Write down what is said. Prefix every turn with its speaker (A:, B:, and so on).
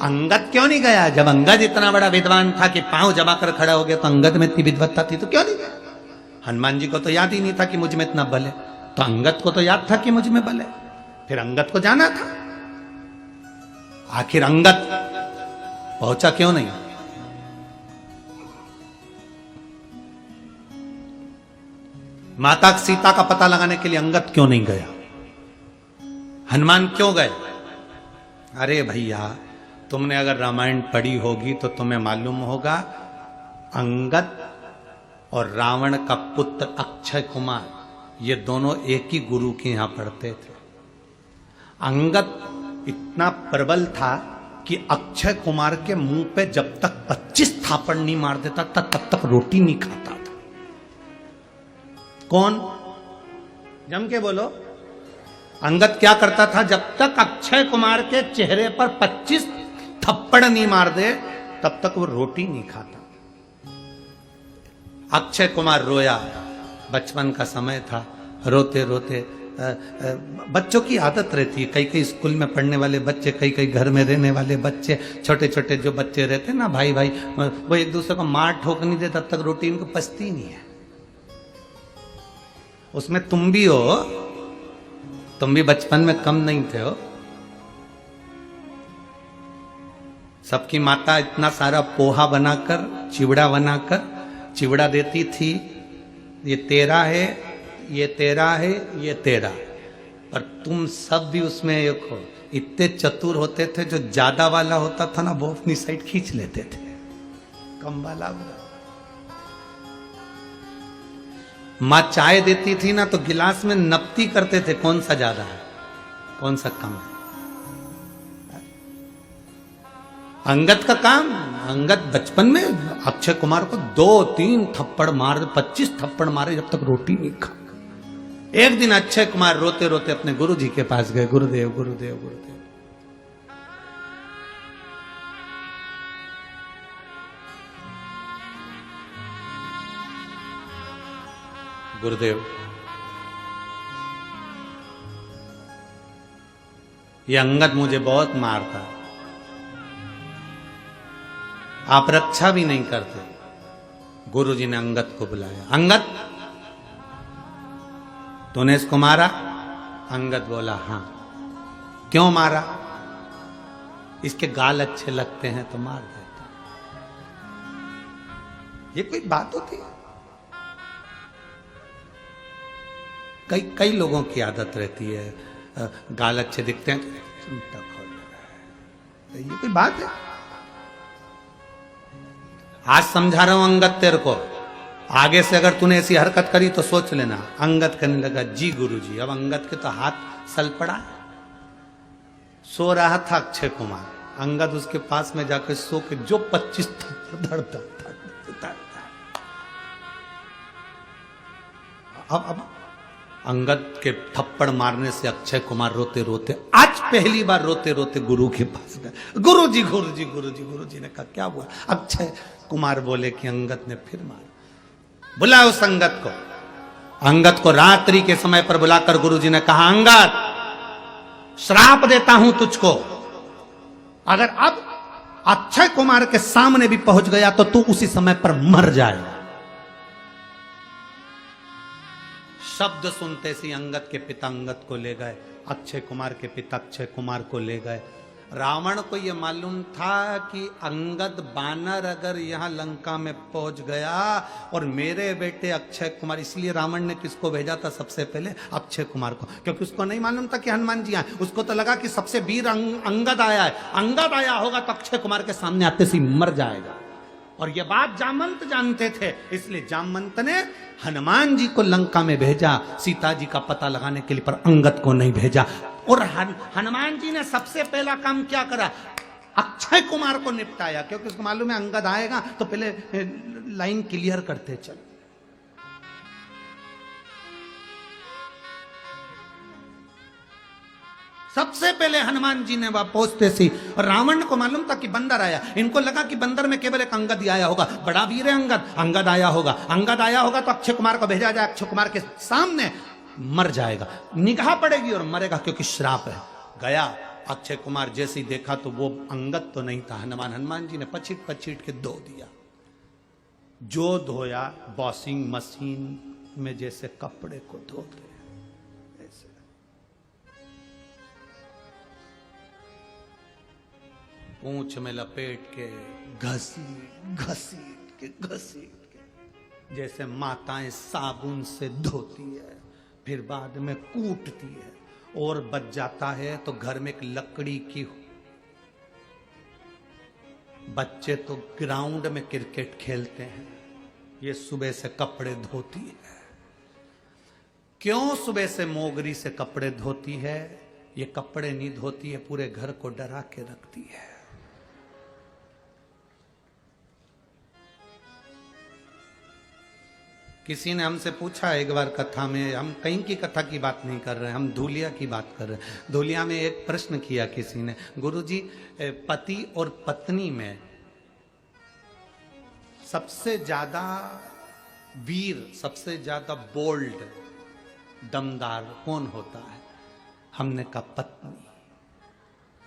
A: अंगद क्यों नहीं गया? जब अंगद इतना बड़ा विद्वान था कि पांव जमा कर खड़ा हो गया, तो अंगद में इतनी विद्वत्ता थी तो क्यों नहीं गया? हनुमान जी को तो याद ही नहीं था कि मुझ में इतना बल है, तो अंगद को तो याद था कि मुझ में बल है, फिर अंगद को जाना था। आखिर अंगद पहुंचा क्यों नहीं? माता सीता का पता लगाने के लिए अंगद क्यों नहीं गया? हनुमान क्यों गए? अरे भैया, तुमने अगर रामायण पढ़ी होगी तो तुम्हें मालूम होगा, अंगद और रावण का पुत्र अक्षय कुमार, ये दोनों एक ही गुरु के यहां पढ़ते थे। अंगद इतना प्रबल था कि अक्षय कुमार के मुंह पे जब तक 25 थप्पड़ नहीं मार देता तब तक रोटी नहीं खाता था। कौन? जम के बोलो। अंगद क्या करता था? जब तक अक्षय कुमार के चेहरे पर 25 थप्पड़ नहीं मार दे तब तक वो रोटी नहीं खाता। अक्षय कुमार रोया, बचपन का समय था, रोते रोते, बच्चों की आदत रहती है, कई कई स्कूल में पढ़ने वाले बच्चे, कई कई घर में रहने वाले बच्चे, छोटे छोटे जो बच्चे रहते हैं ना भाई भाई, वो एक दूसरे को मार ठोक नहीं दे तब तक रोटी इनको पचती नहीं है। उसमें तुम भी हो, तुम भी बचपन में कम नहीं थे हो। सबकी माता इतना सारा पोहा बनाकर, चिवड़ा बनाकर, चिवड़ा देती थी, ये तेरा है, ये तेरा है, ये तेरा। पर तुम सब भी उसमें एक हो। इतने चतुर होते थे, जो ज्यादा वाला होता था ना वो अपनी साइड खींच लेते थे, कम वाला। माँ चाय देती थी ना तो गिलास में नपती करते थे, कौन सा ज्यादा है, कौन सा कम है। अंगद का काम, अंगद बचपन में अक्षय कुमार को 2-3 थप्पड़ मार, 25 थप्पड़ मारे जब तक रोटी नहीं खा। एक दिन अक्षय कुमार रोते रोते अपने गुरु जी के पास गए, गुरुदेव गुरुदेव गुरुदेव, गुरुदेव ये अंगद मुझे बहुत मारता, आप रक्षा भी नहीं करते। गुरु जी ने अंगद को बुलाया, अंगद तूने इसको मारा? अंगद बोला हाँ। क्यों मारा? इसके गाल अच्छे लगते हैं तो मार देता। ये कोई बात होती है? कई लोगों की आदत रहती है, गाल अच्छे दिखते हैं तो ये कोई बात है? आज समझा रहा हूं अंगद तेरे को, आगे से अगर तूने ऐसी हरकत करी तो सोच लेना। अंगद करने लगा जी गुरुजी। अब अंगद के तो हाथ सल पड़ा, सो रहा था अक्षय कुमार, अंगद उसके पास में जाकर सो के जो 25 थप्पड़ धरता था। अब अंगद के थप्पड़ मारने से अक्षय कुमार रोते रोते, आज पहली बार रोते रोते गुरु के पास गए। गुरुजी गुरुजी गुरुजी। गुरुजी ने कहा क्या हुआ? अक्षय कुमार बोले कि अंगद ने फिर मारा। बुलाओ उस अंगद को। अंगद को रात्रि के समय पर बुलाकर गुरुजी ने कहा, अंगद श्राप देता हूं तुझको, अगर अब अक्षय कुमार के सामने भी पहुंच गया तो तू उसी समय पर मर जाएगा। शब्द सुनते सी अंगद के पिता अंगद को ले गए, अक्षय कुमार के पिता अक्षय कुमार को ले गए। रावण को यह मालूम था कि अंगद बानर अगर यहां लंका में पहुंच गया और मेरे बेटे अक्षय कुमार, इसलिए रावण ने किसको भेजा था सबसे पहले? अक्षय कुमार को, क्योंकि उसको नहीं मालूम था कि हनुमान जी आए। उसको तो लगा कि सबसे वीर अंगद आया है, अंगद आया होगा तो अक्षय कुमार के सामने आते से मर जाएगा। और यह बात जामवंत जानते थे, इसलिए जामवंत ने हनुमान जी को लंका में भेजा सीता जी का पता लगाने के लिए, पर अंगद को नहीं भेजा। और हनुमान जी ने सबसे पहला काम क्या करा? अक्षय कुमार को निपटाया, क्योंकि उसको मालूम है अंगद आएगा तो पहले लाइन क्लियर करते चल। सबसे पहले हनुमान जी ने वहां पहुंचते सी, और रावण को मालूम था कि बंदर आया। इनको लगा कि बंदर में केवल एक अंगद ही आया होगा, बड़ा वीर है अंगद, अंगद आया होगा। अंगद आया होगा तो अक्षय कुमार को भेजा जाए, अक्षय कुमार के सामने मर जाएगा, निगाह पड़ेगी और मरेगा, क्योंकि श्राप है। गया अक्षय कुमार जैसे ही देखा तो वो अंगद तो नहीं था हनुमान जी ने पछीट पछीट के धो दिया। जो धोया वॉशिंग मशीन में जैसे कपड़े को धोते ऐसे। पूंछ में लपेट के घसीट घसीट के जैसे माताएं साबुन से धोती है, फिर बाद में कूटती है, और बच जाता है तो घर में एक लकड़ी की। बच्चे तो ग्राउंड में क्रिकेट खेलते हैं, ये सुबह से कपड़े धोती है। क्यों सुबह से मोगरी से कपड़े धोती है? ये कपड़े नहीं धोती है, पूरे घर को डरा के रखती है। किसी ने हमसे पूछा एक बार कथा में, हम कहीं की कथा की बात नहीं कर रहे हैं, हम धूलिया की बात कर रहे हैं। धूलिया में एक प्रश्न किया किसी ने, गुरुजी पति और पत्नी में सबसे ज्यादा वीर, सबसे ज्यादा बोल्ड, दमदार कौन होता है? हमने कहा पत्नी।